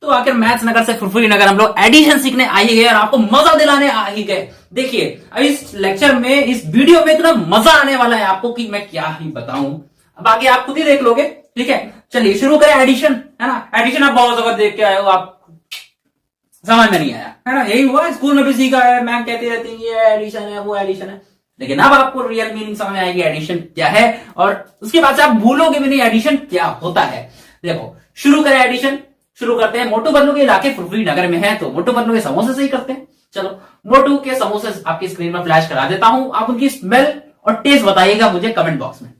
तो आखिर मैथ्स नगर से फुरफुरी नगर हम लोग एडिशन सीखने आ ही गए और आपको मजा दिलाने आ ही गए। देखिए अब इस लेक्चर में, इस वीडियो में इतना मजा आने वाला है आपको कि मैं क्या ही बताऊं। अब आगे आप खुद ही देख लोगे। ठीक है, चलिए शुरू करें एडिशन, है ना। एडिशन आप बहुत जगह देख के आए हो, आप समझ में नहीं आया, है ना। यही हुआ, स्कूल में भी सीखा है, मैम कहती रहती है ये एडिशन है वो एडिशन है, लेकिन अब आपको रियल मीनिंग समझ में आएगी एडिशन क्या है, और उसके बाद से आप भूलोगे भी नहीं एडिशन क्या होता है। देखो शुरू करें एडिशन, शुरू करते हैं। मोटू पतलू के इलाके फुरफुरी नगर में है, तो मोटू पतलू के समोसे से ही करते हैं। चलो मोटू के समोसे आपकी स्क्रीन में फ्लैश करा देता हूं, आप उनकी स्मेल और टेस्ट बताइएगा मुझे कमेंट बॉक्स में।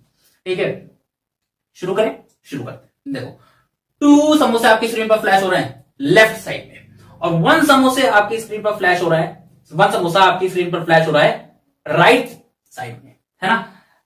ठीक है, शुरू करें, शुरू करते हैं। देखो 2 समोसे आपकी स्क्रीन पर फ्लैश हो रहे हैं लेफ्ट साइड में, और 1 समोसे आपकी स्क्रीन पर फ्लैश हो रहा है, 1 समोसा आपकी स्क्रीन पर फ्लैश हो रहा है राइट साइड में, है ना।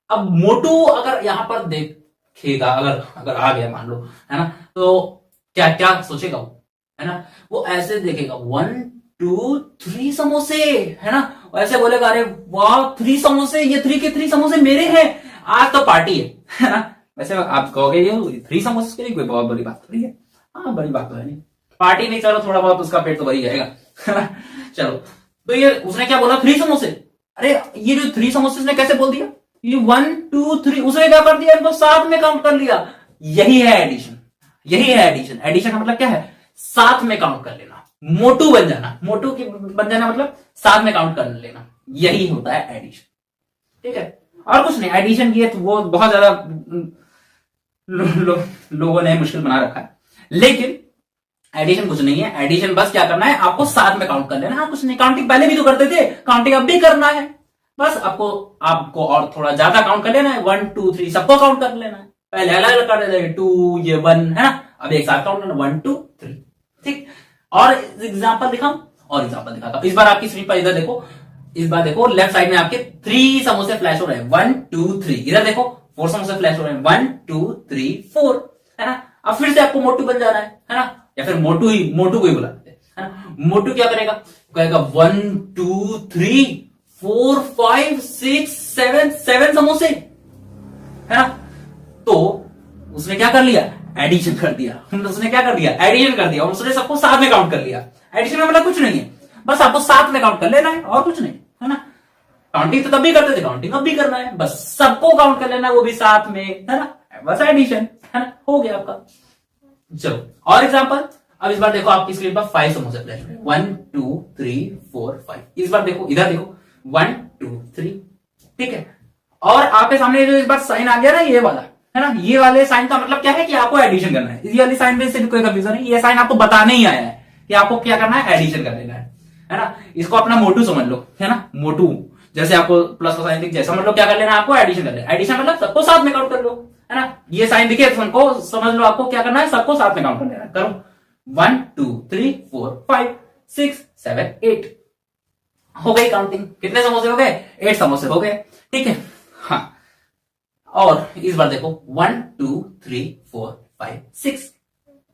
अब मोटू अगर यहां पर देखेगा, अगर आ गया मान लो, है ना, तो क्या क्या सोचेगा वो, है ना। वो ऐसे देखेगा 1 2 3 समोसे, है ना। ऐसे बोलेगा अरे वाह 3 समोसे, ये 3 के 3 समोसे मेरे हैं, आज तो पार्टी है ना। वैसे आप कहोगे ये 3 समोसे के लिए कोई बहुत बड़ी बात तो नहीं है। हाँ बड़ी बात तो है नहीं, पार्टी नहीं, चलो थोड़ा बहुत उसका पेट तो भर ही जाएगा, है ना। चलो तो ये उसने क्या बोला 3 समोसे, अरे ये जो 3 समोसे उसने कैसे बोल दिया, ये 1 2 3, उसने क्या कर दिया, इनको साथ में काउंट कर लिया। यही है एडिशन, यही है एडिशन। एडिशन का मतलब क्या है, साथ में काउंट कर लेना, मोटू बन जाना, मोटू की बन जाना मतलब साथ में काउंट कर लेना, यही होता है एडिशन। ठीक है, और कुछ नहीं। एडिशन की तो वो बहुत ज्यादा लोगों ने मुश्किल बना रखा है, लेकिन एडिशन कुछ नहीं है। एडिशन बस क्या करना है, आपको साथ में काउंट कर लेना। हाँ कुछ नहीं, काउंटिंग पहले भी तो करते थे, काउंटिंग अब भी करना है, बस आपको और थोड़ा ज्यादा काउंट कर लेना है। 1 2 3 सबको काउंट कर लेना है, पहले अलग अलग कर देते 2 ये 1, है ना। अब एक साथ काउंट करना 1 2 3। ठीक, और एग्जांपल दिखाऊं, और एग्जांपल दिखाता हूं। इस बार आपकी स्क्रीन पर इधर देखो, इस बार देखो लेफ्ट साइड में आपके 3 समोसे फ्लैश हो रहे हैं, 1 2 3। इधर देखो 4 समोसे फ्लैश हो रहे हैं, 1 2 3 4, है ना। अब फिर से आपको मोटू बन जाना है ना, या फिर मोटू को ही बुलाते हैं, है ना। मोटू क्या करेगा, कहेगा 1 2 3 4 5 6 7 समोसे, है ना। तो उसने क्या कर लिया, एडिशन कर दिया। उसने क्या कर दिया, एडिशन कर दिया, और उसने सबको साथ में काउंट कर लिया। एडिशन में मतलब कुछ नहीं है, बस आपको साथ में काउंट कर लेना है और कुछ नहीं, है ना। काउंटिंग तो तब भी करते थे, काउंटिंग अब भी करना है, बस सबको काउंट कर लेना है, वो भी साथ में, है ना। बस एडिशन, है ना, हो गया आपका। चलो और एग्जांपल। अब इस बार देखो आपकी स्क्रीन पर 5 समोसे फ्लैश हो रहे हैं, 1 2 3 4 5। इस बार देखो, इधर देखो 1 2 3। ठीक है, और आपके सामने जो इस बार साइन आ गया ना, ये वाला, है ना। ये वाले साइन का मतलब क्या है कि आपको एडिशन करना है। ये वाली साइन में से भी कोई कंफ्यूजन नहीं, ये साइन आपको बताने ही आया है कि आपको क्या करना है, एडिशन कर लेना है ना। इसको अपना मोटू समझ लो, है ना। मोटू जैसे आपको प्लस का साइन दिख जैसा, मतलब क्या कर लेना है, आपको एडिशन कर लेना। एडिशन मतलब सबको साथ में काउंट कर लो, है ना। ये साइन दिखे तो उनको समझ लो आपको क्या करना है, सबको साथ में काउंट कर लेना। करो 1 2 3 4 5 6 7 8, हो गई काउंटिंग। कितने समोसे हो गए, 8 समोसे हो गए। ठीक है, हाँ। और इस बार देखो 1 2 3 4 5 6।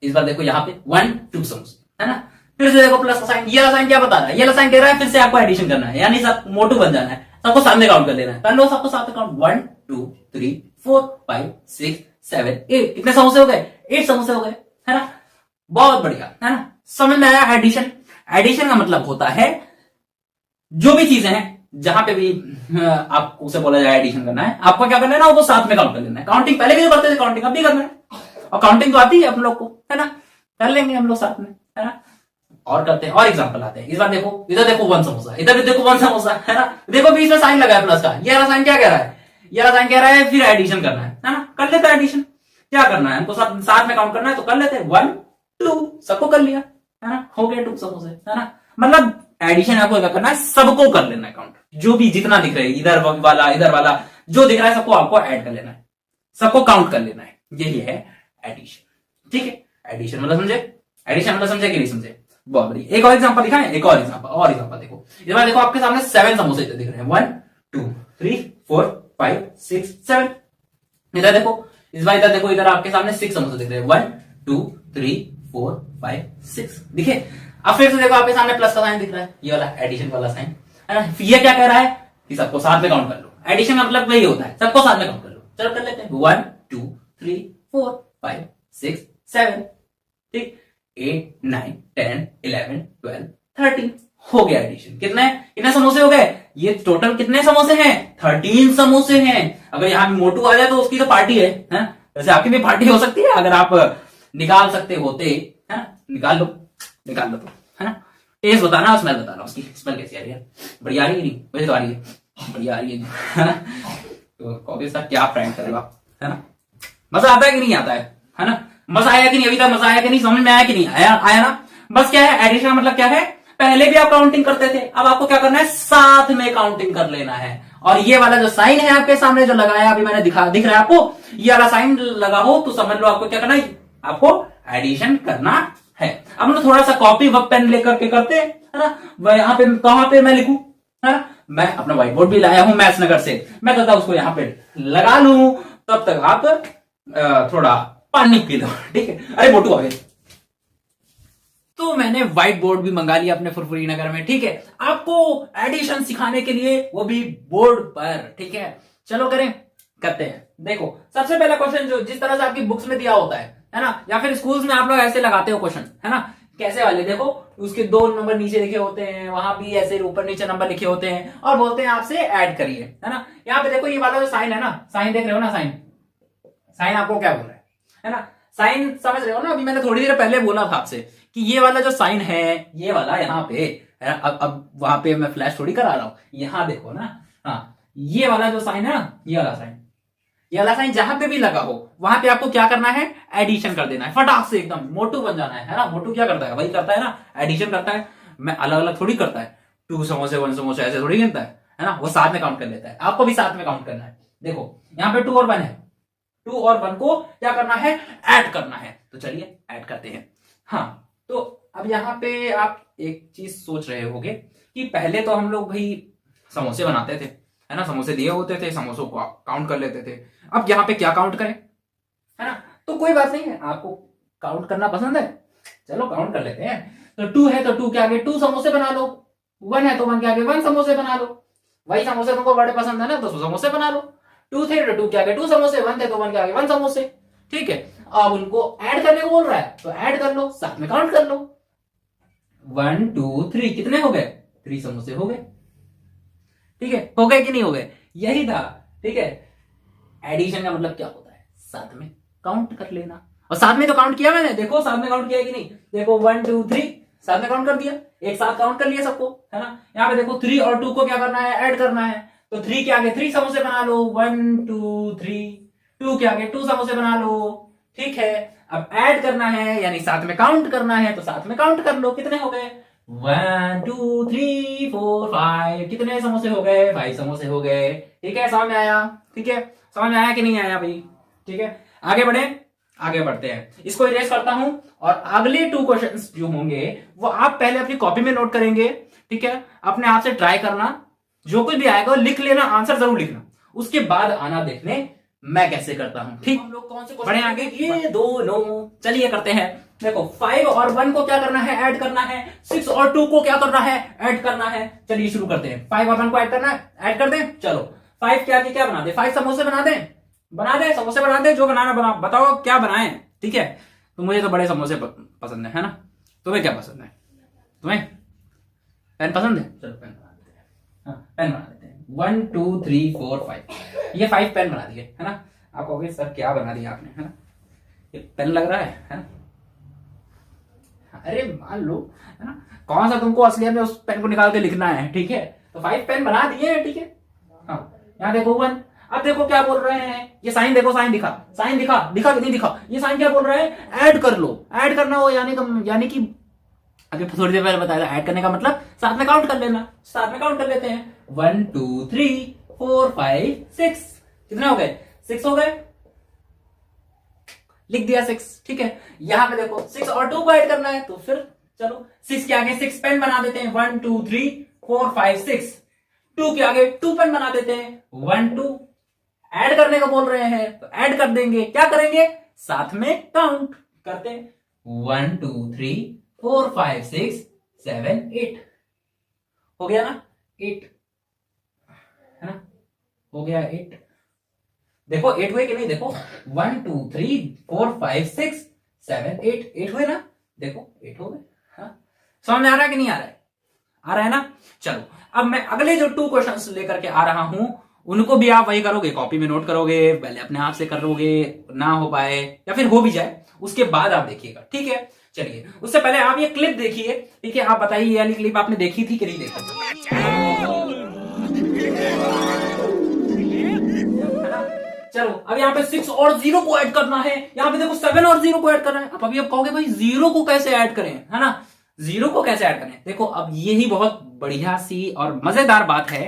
इस बार देखो यहाँ पे 1 2 समोसे, है ना। फिर से देखो प्लस का साइन, ये साइन क्या बता रहा है, ये साइन कह रहा है फिर से आपको एडिशन करना है, यानी सब मोटू बन जाना है, सबको सामने काउंट कर लेना है। कर लो सबको साथ में काउंट, 1 2 3 4 5 6 7 8। कितने समोसे हो गए, 8 समोसे हो गए, है ना। बहुत बढ़िया, है ना। समझ में आया एडिशन। एडिशन का मतलब होता है जो भी चीजें हैं, जहां पे भी आपको उसे बोला जाए एडिशन करना है, आपको क्या करना है ना, वो साथ में काउंट कर लेना है। काउंटिंग पहले भी तो करते थे, काउंटिंग अब भी करना है, और काउंटिंग तो आती है हम लोग को, है ना। कर लेंगे हम लोग साथ में, है ना। और करते हैं, और एग्जांपल आते हैं। इस बार देखो, इधर देखो 1 समोसा, इधर भी देखो 1 समोसा, है ना। देखो बीच में साइन लगा है प्लस का, ये वाला साइन क्या कह रहा है, ये वाला साइन कह रहा है फिर एडिशन करना है ना। कर लेते हैं एडिशन, क्या करना है हमको, साथ में काउंट करना है, तो कर लेते हैं 1 2, सबको कर लिया, है ना, हो गए 2 समोसे, है ना। मतलब एडिशन आपको क्या करना है, सबको कर लेना है काउंट, जो भी जितना दिख रहा है, इधर वाला जो दिख रहा है सबको आपको ऐड कर लेना है, सबको काउंट कर लेना है, यही है एडिशन। ठीक है, एडिशन मतलब समझे, एडिशन मतलब समझे कि नहीं समझे, बहुत बढ़िया। एक और एग्जांपल दिखाएं, एक और एग्जांपल देखो। इस बार देखो आपके सामने 7 समोसे दिख रहे हैं, 1 2 3 4 5 6 7। इधर देखो, इस बार इधर देखो, इधर आपके सामने 6 समोसे दिख रहे हैं, 1 2 3 4 5 6, दिखे। अब फिर से देखो आपके सामने प्लस का साइन दिख रहा है, ये वाला एडिशन वाला साइन, है ना। ये क्या कह रहा है कि सबको साथ में काउंट कर लो। एडिशन का मतलब वही होता है, सबको साथ में काउंट कर लो। चलो कर लेते हैं, 1 2 3 4 5 6 7। ठीक, 8 9 10 11 12 13 हो गया एडिशन। कितने समोसे हो गए? ये टोटल कितने समोसे हैं? 13 समोसे हैं। अगर यहाँ मोटू आ जाए तो उसकी तो पार्टी है वैसे आपकी भी पार्टी हो सकती है अगर आप निकाल सकते होते, है ना? निकाल लो तो, है ना? टेस्ट बताना, स्मेल बताना, उसकी स्मेल कैसी आ रही है? बढ़िया आ रही है नहीं? वैसे तो आ रही है, बढ़िया आ रही है ना? तो कॉफी साथ क्या फ्रेंड करेगा, है ना? मजा आता है कि नहीं आता है ना? मजा आया कि नहीं? अभी तक मजा आया कि नहीं? समझ में आया कि नहीं? आया ना? बस क्या है एडिशन का मतलब क्या है? पहले भी आप काउंटिंग करते थे, अब आपको क्या करना है? साथ में काउंटिंग कर लेना है। और ये वाला जो साइन है आपके सामने जो लगाया अभी मैंने दिख रहा है आपको, ये वाला साइन लगा हो तो समझ लो आपको क्या करना है? आपको एडिशन करना है। अब हम थोड़ा सा कॉपी व पेन लेकर के करते हैं, है ना? यहाँ पे कहां पे मैं लिखूं, है ना? मैं अपना व्हाइट बोर्ड भी लाया हूं मैथ्स नगर से, मैं कहता उसको यहाँ पे लगा लूं, तब तक आप थोड़ा पानी पी लो, ठीक है? अरे मोटू आ गए। तो मैंने व्हाइट बोर्ड भी मंगा लिया अपने फुरफुरी नगर में, ठीक है? आपको एडिशन सिखाने के लिए, वो भी बोर्ड पर, ठीक है? चलो करते हैं। देखो सबसे पहला क्वेश्चन जो जिस तरह से आपकी बुक्स में दिया होता है ना? या फिर स्कूल्स में आप लोग ऐसे लगाते हो क्वेश्चन, है ना? कैसे वाले? देखो उसके 2 नंबर नीचे लिखे होते हैं, वहां भी ऐसे ऊपर नीचे नंबर लिखे होते हैं और बोलते हैं आपसे ऐड करिए, है ना? यहाँ पे देखो ये वाला जो साइन है ना, साइन देख रहे हो ना? साइन आपको क्या बोल रहा है ना? साइन समझ रहे हो ना? अभी मैंने थोड़ी देर पहले बोला था आपसे कि ये वाला जो साइन है, ये वाला यहाँ पे है। अब वहां पे मैं फ्लैश थोड़ी करा रहा हूं, यहाँ देखो ना। हाँ, ये वाला जो साइन है ना, ये वाला साइन जहां पे भी लगा हो वहां पे आपको क्या करना है? एडिशन कर देना है फटाक से, एकदम मोटू बन जाना है ना? मोटू क्या करता है? वही करता है ना, एडिशन करता है। मैं अलग अलग थोड़ी करता है, 2 समोसे 1 समोसे ऐसे थोड़ी गिनता है ना? वो साथ में काउंट कर लेता है। आपको भी साथ में काउंट करना है। देखो यहाँ पे 2 और 1 है, 2 और 1 को क्या करना है? ऐड करना है। तो चलिए ऐड करते हैं। हाँ, तो अब यहाँ पे आप एक चीज सोच रहे होगे कि पहले तो हम लोग भाई समोसे बनाते थे, है ना? समोसे दिए होते थे, समोसों को काउंट कर लेते थे। अब यहाँ पे क्या काउंट करें, है ना? तो कोई बात नहीं है, आपको काउंट करना पसंद है, चलो काउंट कर लेते हैं। तो 2 है तो 2 के आगे 2 समोसे बना लो, 1 है तो 1 के आगे 1 समोसे बना लो। वही समोसे तुमको बड़े पसंद है ना, तो समोसे बना लो। 2 थे तो 2 के आगे 2 समोसे, 1 थे तो 1 के आगे 1 समोसे, ठीक है? अब उनको ऐड करने को बोल रहा है तो ऐड कर लो, साथ में काउंट कर लो। 1 2 3 कितने हो गए? 3 समोसे हो गए, ठीक है? हो गए कि नहीं हो गए? यही था, ठीक है? एडिशन का मतलब क्या होता है? साथ में काउंट कर लेना। और साथ में तो काउंट किया मैंने, देखो साथ में काउंट किया कि नहीं? देखो 1 2 3 साथ में काउंट कर दिया, एक साथ काउंट कर लिया सबको, है ना? यहाँ पे देखो 3 और 2 को क्या करना है? ऐड करना है। तो 3 के आगे 3 समोसे बना लो, 1 2 3, 2 के आगे 2 समोसे बना लो, ठीक है? अब ऐड करना है यानी साथ में काउंट करना है, तो साथ में काउंट कर लो। कितने हो गए? 1 2 3 4 5, कितने समोसे हो गए? 5 समोसे हो गए, ठीक है? समझ में आया? ठीक है, समझ में आया कि नहीं आया भाई? ठीक है, आगे बढ़ते हैं। इसको इरेज करता हूं और अगले 2 क्वेश्चंस जो होंगे वो आप पहले अपनी कॉपी में नोट करेंगे, ठीक है? अपने आप से ट्राई करना, जो कुछ भी आएगा लिख लेना, आंसर जरूर लिखना, उसके बाद आना देखने मैं कैसे करता हूं, ठीक? हम लोग कौन से बढ़े आगे? ये दोनों, चलिए करते हैं। देखो 5 और 1 को क्या करना है? ऐड करना है। 6 और 2 को क्या करना है? ऐड करना है। चलिए शुरू करते हैं। 5 और 1 को ऐड करना है, ऐड कर दें। चलो 5 के आगे क्या बना दे? 5 समोसे बना दे, समोसे बना दे, जो बनाना बना, बताओ क्या बनाए, ठीक है? तो मुझे तो बड़े समोसे पसंद है ना? तुम्हें क्या पसंद है? तुम्हें पेन पसंद है? चलो पेन बना देते हैं। हाँ, पेन बना देते हैं। 1 2 3 4 5, ये 5 पेन बना दिए, है ना? आप कहोगे सर क्या बना दिया आपने, है ना? ये पेन लग रहा है ना? अरे मान लो, है ना? कौन सा तुमको असलियत में उस पेन को निकाल के लिखना है, ठीक है? तो 5 पेन बना दिए हैं, ठीक है? हाँ, यहाँ देखो 1। अब देखो क्या बोल रहे हैं, ये साइन देखो, साइन दिखा कि नहीं दिखा? ये साइन क्या बोल रहे हैं? ऐड कर लो। ऐड करना हो यानी कि अभी थोड़ी देर पहले बताया था, ऐड करने का मतलब साथ में काउंट कर लेना। साथ में काउंट कर लेते हैं। 1 2 3 4 5 6, कितने हो गए? 6 हो गए, लिख दिया 6, ठीक है? यहां पे देखो 6 और 2 को ऐड करना है, तो फिर चलो 6 के आगे 6 पेन बना देते हैं। 1 2 3 4 5 6, 2 के आगे 2 पेन बना देते हैं। 1 2, ऐड करने को बोल रहे हैं तो ऐड कर देंगे। क्या करेंगे? साथ में काउंट करते हैं। 1 2 3 4 5 6 7 8, हो गया ना? 8, है ना? हो गया 8। देखो 8 हुए कि नहीं? देखो 1 2 3 4 5 6 7 8, 8 हुए ना? देखो 8 हो गए। हाँ, समझ में आ रहा है कि नहीं आ रहा है? आ रहा है ना? चलो अब मैं अगले जो 2 क्वेश्चंस लेकर के आ रहा हूं उनको भी आप वही करोगे, कॉपी में नोट करोगे, पहले अपने आप से करोगे, ना हो पाए या फिर हो भी जाए उसके बाद आप देखिएगा, ठीक है? चलिए उससे पहले आप ये क्लिप देखिए, ठीक है? आप बताइए ये वाली क्लिप आपने देखी थी कि नहीं देखी? चलो अब यहाँ पे 6 और 0 को ऐड करना है, यहाँ पे देखो 7 और 0 को ऐड करना है। अब अभी आप कहोगे भाई 0 को कैसे ऐड करें, है ना? 0 को कैसे ऐड करें? देखो अब यही बहुत बढ़िया सी और मजेदार बात है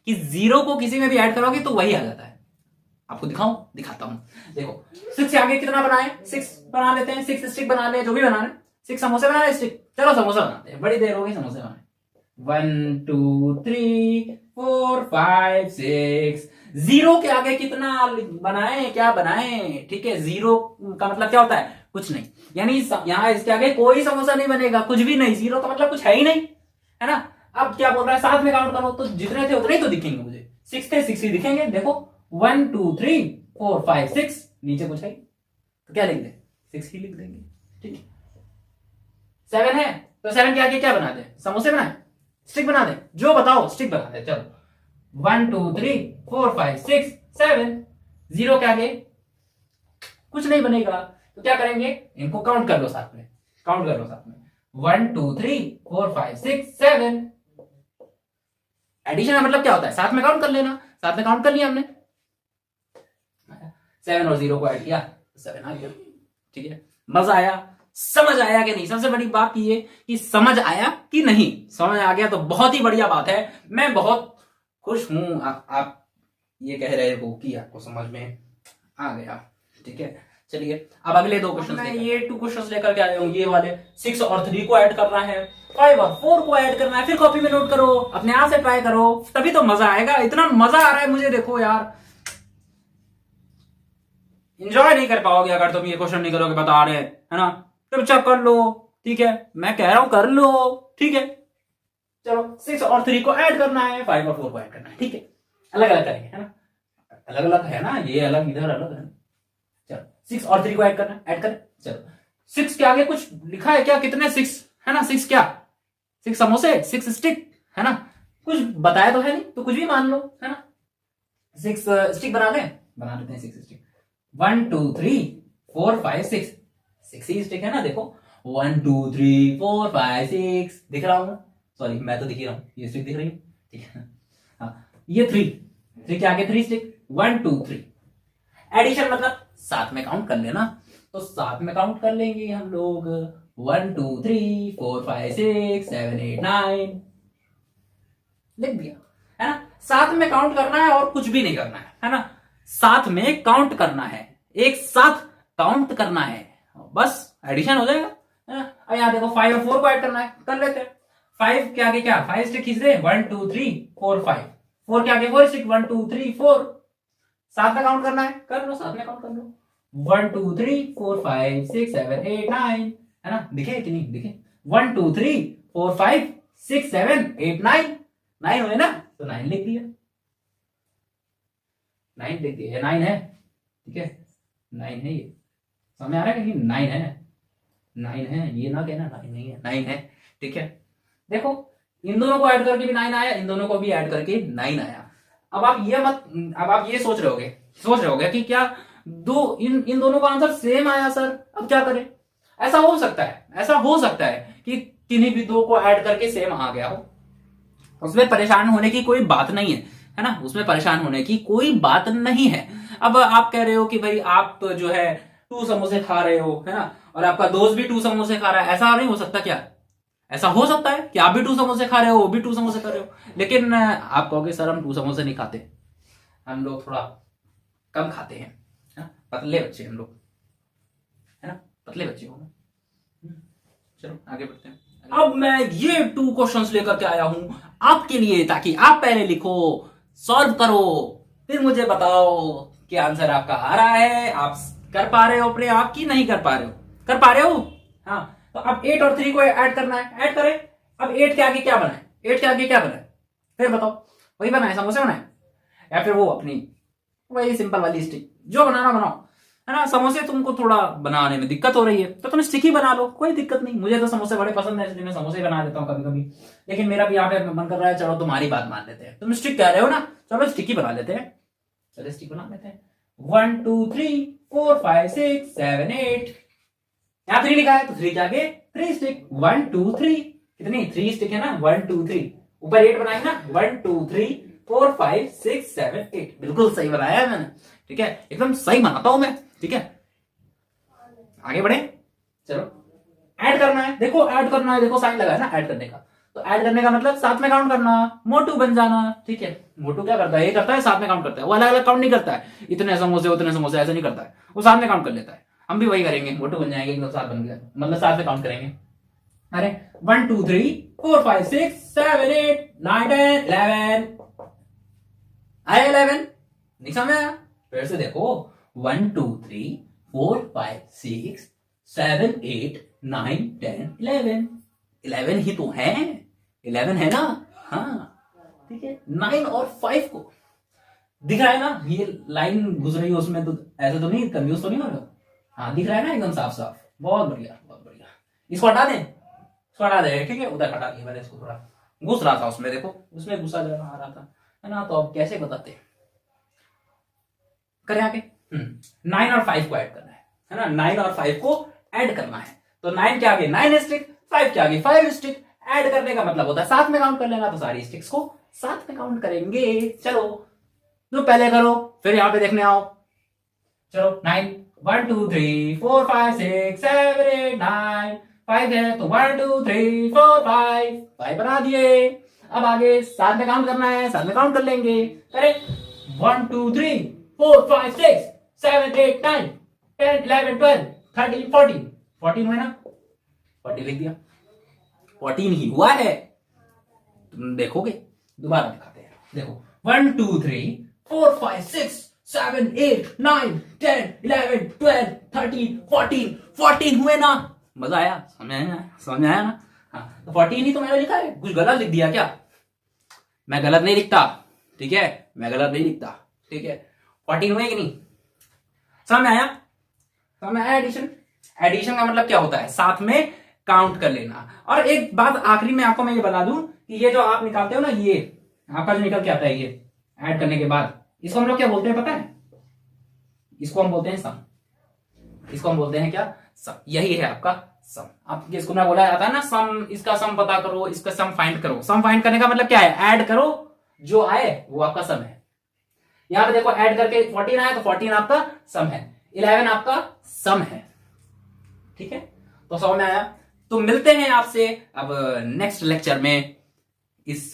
कि 0 को किसी में भी ऐड करोगे तो वही आ जाता है। आपको दिखाता हूं। देखो 6 से आगे कितना बनाए? 6 बना लेते हैं, 6 स्टिक बना ले, जो भी बनाना है। 6 समोसे बना ले, स्टिक। चलो समोसा बनाते हैं, बड़ी देर हो गई समोसे बनाए। 1 2 3 4 5 6। 0 के आगे कितना बनाए, क्या बनाए? ठीक है, 0 का मतलब क्या होता है? कुछ नहीं, यानी यहां इसके आगे कोई समोसा नहीं बनेगा, कुछ भी नहीं। 0 का मतलब कुछ है ही नहीं, है ना? अब क्या बोल रहा है? साथ में काउंट करो तो जितने थे उतने ही तो दिखेंगे मुझे। 6 थे, 6 ही दिखेंगे। देखो 1 2 3 4 5 6, नीचे कुछ है तो क्या लिख दे? 6 ही लिख देंगे, ठीक है? 7 है तो 7 के आगे क्या बना दे? समोसे बनाए, स्टिक बना दे, जो बताओ स्टिक बना दे। चलो 1 2 3 4 5 6 7। 0 के आगे कुछ नहीं बनेगा तो क्या करेंगे? इनको काउंट कर लो साथ में, काउंट कर लो साथ में। 1 2 3 4 5 6 7। एडिशन का मतलब क्या होता है? साथ में काउंट कर लेना। साथ में काउंट कर लिया हमने, 7 और 0 को ऐड किया, 7 आ गया, ठीक है? मजा आया? समझ आया कि नहीं? सबसे बड़ी बात ये कि समझ आया कि नहीं। समझ आ गया तो बहुत ही बढ़िया बात है, मैं बहुत खुश हूं। आप ये कह रहे हो कि आपको समझ में आ गया, ठीक है? चलिए अब अगले 2 क्वेश्चन, मैं ये 2 क्वेश्चन लेकर के आया हूं, ये वाले। 6 और 3 को ऐड करना है, 5 और 4 को ऐड करना है। फिर कॉपी में नोट करो, अपने आप से ट्राई करो, तभी तो मजा आएगा। इतना मजा आ रहा है मुझे, देखो यार। एंजॉय नहीं कर पाओगे अगर तुम ये क्वेश्चन नहीं करोगे, बता रहे हैं, है ना? चुपचाप कर लो, ठीक है? मैं कह रहा हूं कर लो, ठीक है? चलो 6 और 3 को ऐड करना है, 5 और 4 को ऐड करना है, ठीक है? अलग अलग करेंगे, है ना? अलग अलग है ना, ये अलग इधर अलग है। चलो 6 और 3 को ऐड करना है, ऐड करें। चलो 6 के आगे कुछ लिखा है क्या? कितने 6, है ना? 6 क्या? 6 समोसे, 6 स्टिक, है ना? कुछ बताया तो है नहीं, तो कुछ भी मान लो, है ना? 6 स्टिक बना लेते हैं 6 स्टिक। 1 2 3 4 5 6, 6 ही स्टिक है ना? देखो 1 2 3 4 5 6 दिख रहा हूं, सॉरी मैं तो दिख ही रहा हूं, ये स्टिक दिख रही है, ठीक है? हाँ, ये 3 के आगे 3 स्टिक, 1 2 3। एडिशन मतलब साथ में काउंट कर लेना, तो साथ में काउंट कर लेंगे हम लोग। 1 2 3 4 5 6 7 8 9 लिख दिया, है ना? साथ में काउंट करना है और कुछ भी नहीं करना है ना? साथ में काउंट करना है, एक साथ काउंट करना है, बस एडिशन हो जाएगा, है ना? अब यहां देखो 5 और 4 को ऐड करना है, कर लेते हैं। 5 के आगे क्या? 5 स्टिक खींच दे, 1 2 3 4 5। 4 के आगे 4 स्टिक, 1 2 3 4। साथ में काउंट करना है, कर लो, साथ में काउंट कर लो। 1 2 3 4 5 6 7 8 9, है ना? दिखे कि नहीं दिखे? 1 2 3 4 5 6 7 8 9, 9 हुए ना? तो 9 लिख दिया, 9 लिख दिया, 9 है, ठीक है? 9 है, ये समझ आ रहा है कि 9 है? 9 है, ये ना कहना 9 नहीं है, 9 है, ठीक है? देखो इन दोनों को ऐड करके भी 9 आया, इन दोनों को भी ऐड करके 9 आया। अब आप ये सोच रहे होगे कि क्या इन दोनों का आंसर सेम आया सर, अब क्या करें? ऐसा हो सकता है कि किन्हीं भी 2 को ऐड करके सेम आ गया हो, उसमें परेशान होने की कोई बात नहीं है ना? उसमें परेशान होने की कोई बात नहीं है। अब आप कह रहे हो कि भाई आप जो है 2 समोसे खा रहे हो, है ना? और आपका दोस्त भी 2 समोसे खा रहा है, ऐसा नहीं हो सकता क्या? ऐसा हो सकता है कि आप भी 2 समोसे खा रहे हो, वो भी 2 समोसे खा रहे हो, लेकिन आप कहोगे सर हम 2 समोसे नहीं खाते, हम लोग थोड़ा कम खाते हैं, है ना? पतले बच्चे हम लोग, है ना? पतले बच्चे हो ना? चलो आगे बढ़ते हैं। अब मैं ये 2 क्वेश्चंस लेकर के आया हूं आपके लिए, ताकि आप पहले लिखो, सॉल्व करो, फिर मुझे बताओ कि आंसर आपका आ रहा है, आप कर पा रहे हो अपने आप की नहीं कर पा रहे हो? कर पा रहे हो? हाँ, तो अब 8 और 3 को ऐड करना है, ऐड करें। अब 8 के आगे क्या बनाए? 8 के आगे क्या बनाए? फिर बताओ, वही बनाए, समोसे बनाए, या फिर वो अपनी वही सिंपल वाली स्टिक, जो बनाना बनाओ, है ना, समोसे तुमको थोड़ा बनाने में दिक्कत हो रही है तो तुम स्टिकी बना लो, कोई दिक्कत नहीं। मुझे तो समोसे बड़े पसंद है इसलिए मैं समोसे बना देता हूँ कभी कभी, लेकिन मेरा भी यहाँ पे मन कर रहा है, चलो तुम्हारी बात मान लेते हैं, तुम स्टिक कह रहे हो ना, चलो स्टिकी बना लेते हैं। चलो स्टिक बना लेते हैं। 1 2 3 4 5 6 7 8, यहाँ 3 लिखा है तो 3 के आगे 3 स्टिक। 1 2 3, कितनी 3 स्टिक है ना, 1 2 3, ऊपर 8 बनाएंगे ना, 1 2 3 4 5 6 7 8, बिल्कुल सही बनाया है मैंने, ठीक है, एकदम सही बनाता हूं मैं, ठीक है। आगे बढ़े, चलो ऐड करना है, देखो ऐड करना है, देखो साइन लगा है ना ऐड करने का, तो ऐड करने का मतलब साथ में काउंट करना, मोटू बन जाना, ठीक है। मोटू क्या करता है, ये करता है साथ में काउंट करता है, वो अलग अलग काउंट नहीं करता है, इतने समोसे उतने समोसे ऐसे नहीं करता है, वो साथ में काउंट कर लेता है। हम भी वही करेंगे, मोटू बन जाएंगे एकदम, साथ बन गया मतलब साथ में काउंट करेंगे। अरे 1 2 3 4 5 6 7 8 9 10 11, आया 11, नहीं समझ आया, फिर से देखो 1 2 3 4 5 6 7 8 9 10 11, 11 ही तो है, 11 है ना, हाँ ठीक है। 9 और 5 को दिख रहा है ना, ये लाइन घुस रही है उसमें, तो ऐसे तो नहीं, कंफ्यूज तो नहीं हो रहा, हाँ दिख रहा है ना एकदम साफ साफ, बहुत बढ़िया बहुत बढ़िया। इसको हटा दें, इसको हटा दे, ठीक है, उधर हटा दिया मैंने, इसको थोड़ा घुस रहा था उसमें, देखो उसमें घुसा जा आ रहा था, है ना, तो अब कैसे बताते करें आगे। 9 और 5 को ऐड करना है ना, 9 और 5 को ऐड करना है, तो 9 के आगे 9 स्टिक, 5 के आगे 5 स्टिक, ऐड करने का मतलब होता है साथ में काउंट कर लेना, तो सारी स्टिक्स को साथ में काउंट करेंगे। चलो तो पहले करो फिर यहां पे देखने आओ, चलो 9 1 2 3 4 5 6 7 8 9, 5 है तो 1 2 3 4 5 बना दिए। अब आगे साथ में काउंट करना है, साथ में काउंट कर लेंगे, अरे 1 2 3 4 5 6 7 8 9 10 11 12 13 14, 14 हुए ना, 14 लिख दिया, 14 ही हुआ है, तुम देखोगे, दोबारा दिखाते हैं, देखो 1 2 3 4 5 6 7 8 9 10 11 12 13 14, 14 हुए ना, मजा आया, समझ आया ना, हाँ तो 14 ही तो मैंने लिखा है, कुछ गलत लिख दिया क्या, मैं गलत नहीं लिखता, ठीक है, मैं गलत नहीं लिखता, ठीक है। 14 हुए कि नहीं, समझ में आया, समझ में आया। एडिशन, एडिशन का मतलब क्या होता है, साथ में काउंट कर लेना। और एक बात आखिरी में आपको मैं ये बता दूं कि ये जो आप निकालते हो ना, ये आपका जो निकल के आता है, ये ऐड करने के बाद, इसको हम लोग क्या बोलते हैं पता है, इसको हम बोलते हैं सम, इसको हम बोलते हैं क्या, सम, यही है आपका सम। आपके स्कूल में बोला जाता है ना सम, इसका सम पता करो, इसका सम फाइंड करो। सम फाइंड करने का मतलब क्या है, ऐड करो, जो आए वो आपका सम है। यहां पे देखो ऐड करके 14 आया तो 14 आपका सम है, 11 आपका सम है, ठीक है, तो समझ में आया। तो मिलते हैं आपसे अब नेक्स्ट लेक्चर में। इस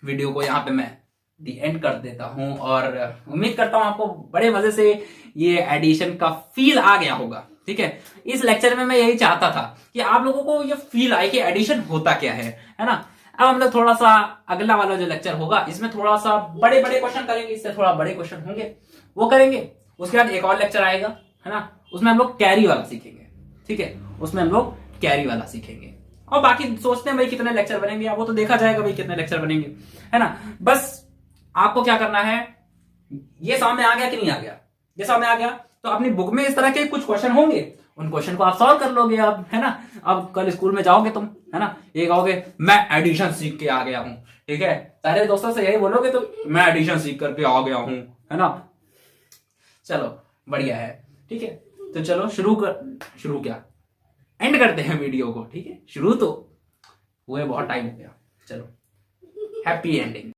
वीडियो को यहां पे मैं दी एंड कर देता हूं, और उम्मीद करता हूं आपको बड़े मजे से ये एडिशन का फील आ गया होगा, ठीक है। इस लेक्चर में मैं यही चाहता था कि आप लोगों को ये फील आए कि एडिशन होता क्या है ना। अब हम लोग थोड़ा सा अगला वाला जो लेक्चर होगा इसमें थोड़ा सा बड़े बड़े क्वेश्चन करेंगे, इससे थोड़ा बड़े क्वेश्चन होंगे वो करेंगे। उसके बाद एक और लेक्चर आएगा, है ना, उसमें हम लोग कैरी वाला सीखेंगे, ठीक है, उसमें हम लोग कैरी वाला सीखेंगे। और बाकी सोचते हैं भाई कितने लेक्चर बनेंगे, वो तो देखा जाएगा भाई कितने लेक्चर बनेंगे, है ना। बस आपको क्या करना है, ये सामने आ गया कि नहीं आ गया, ये सामने आ गया तो अपनी बुक में इस तरह के कुछ क्वेश्चन होंगे, उन क्वेश्चन को आप सॉल्व कर लोगे अब, है ना। अब कल स्कूल में जाओगे तुम, है ना, ये कहोगे मैं एडिशन सीख के आ गया हूं, ठीक है, सारे दोस्तों से यही बोलोगे तो मैं एडिशन सीख करके आ गया हूं, है ना। चलो बढ़िया है, ठीक है, तो चलो शुरू क्या एंड करते हैं वीडियो को, ठीक है। शुरू तो हुए बहुत टाइम हो गया, चलो हैप्पी एंडिंग।